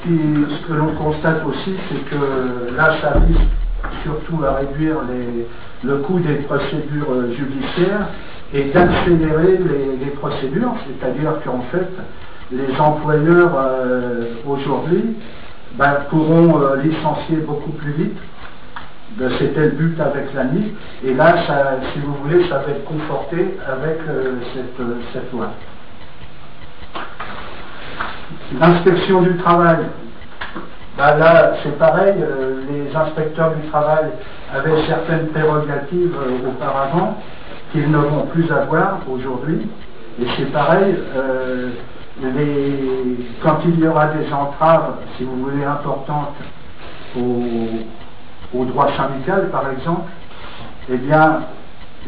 ce que l'on constate aussi, c'est que là, ça vise surtout à réduire le coût des procédures judiciaires et d'accélérer les procédures, c'est-à-dire qu'en fait, les employeurs aujourd'hui pourront licencier beaucoup plus vite. C'était le but avec l'ANI, et là, ça, si vous voulez, ça va être conforté avec cette loi. L'inspection du travail, là c'est pareil, les inspecteurs du travail avaient certaines prérogatives auparavant qu'ils ne vont plus avoir aujourd'hui, et c'est pareil, quand il y aura des entraves, si vous voulez, importantes au droit syndical par exemple, eh bien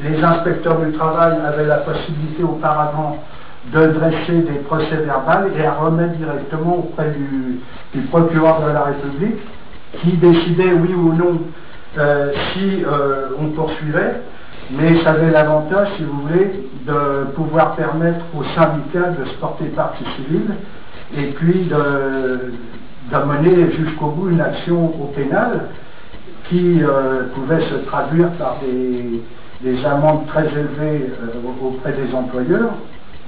les inspecteurs du travail avaient la possibilité auparavant de dresser des procès-verbales et à remettre directement auprès du procureur de la République qui décidait oui ou non si on poursuivait, mais ça avait l'avantage, si vous voulez, de pouvoir permettre aux syndicats de se porter partie civile et puis de mener jusqu'au bout une action au pénal qui pouvait se traduire par des amendes très élevées auprès des employeurs,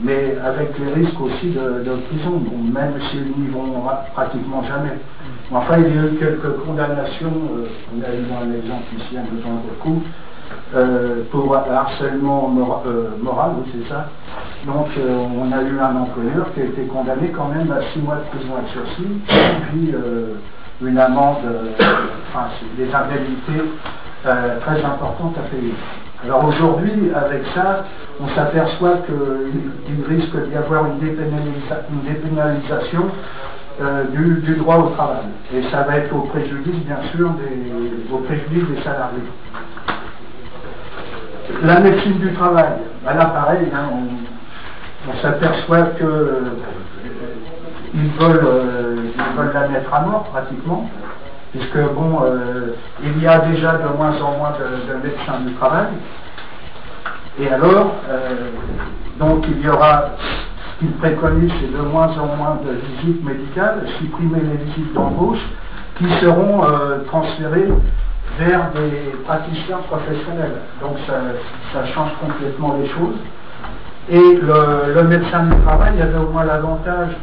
mais avec les risques aussi de prison, même s'ils n'y vont pratiquement jamais. Enfin, il y a eu quelques condamnations, on a eu un exemple ici, un peu dans le coup, pour harcèlement moral, oui, c'est ça. Donc, on a eu un employeur qui a été condamné quand même à 6 mois de prison avec sursis, puis une amende, enfin, des indemnités très importantes à payer. Alors aujourd'hui, avec ça, on s'aperçoit qu'il risque d'y avoir une dépénalisation du droit au travail. Et ça va être au préjudice, bien sûr, des salariés. La médecine du travail, là pareil, hein, on s'aperçoit qu'ils veulent la mettre à mort pratiquement, puisque bon, il y a déjà de moins en moins de médecins du travail, et alors, donc il y aura, ce qu'ils préconisent, c'est de moins en moins de visites médicales, supprimer les visites d'embauche, qui seront transférées vers des praticiens professionnels. Donc ça change complètement les choses. Et le médecin du travail avait au moins l'avantage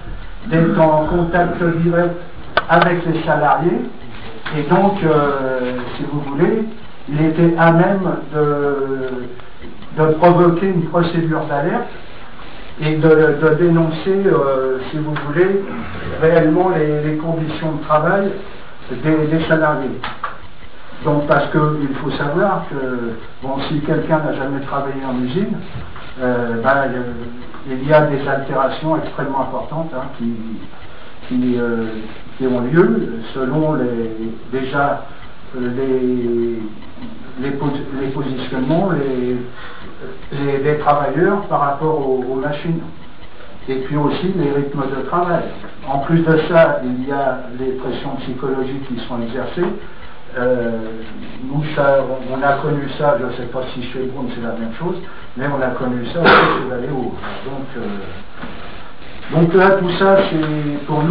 d'être en contact direct avec les salariés, et donc, si vous voulez, il était à même de provoquer une procédure d'alerte et de dénoncer, si vous voulez, réellement les conditions de travail des salariés. Donc, parce qu'il faut savoir que, bon, si quelqu'un n'a jamais travaillé en usine, il y a des altérations extrêmement importantes hein, qui ont lieu selon les positionnements des travailleurs par rapport aux machines. Et puis aussi les rythmes de travail. En plus de ça, il y a les pressions psychologiques qui sont exercées. Nous, on a connu ça, je ne sais pas si chez Brown c'est la même chose, mais on a connu ça aussi chez Valéo. Donc là, tout ça, c'est pour nous.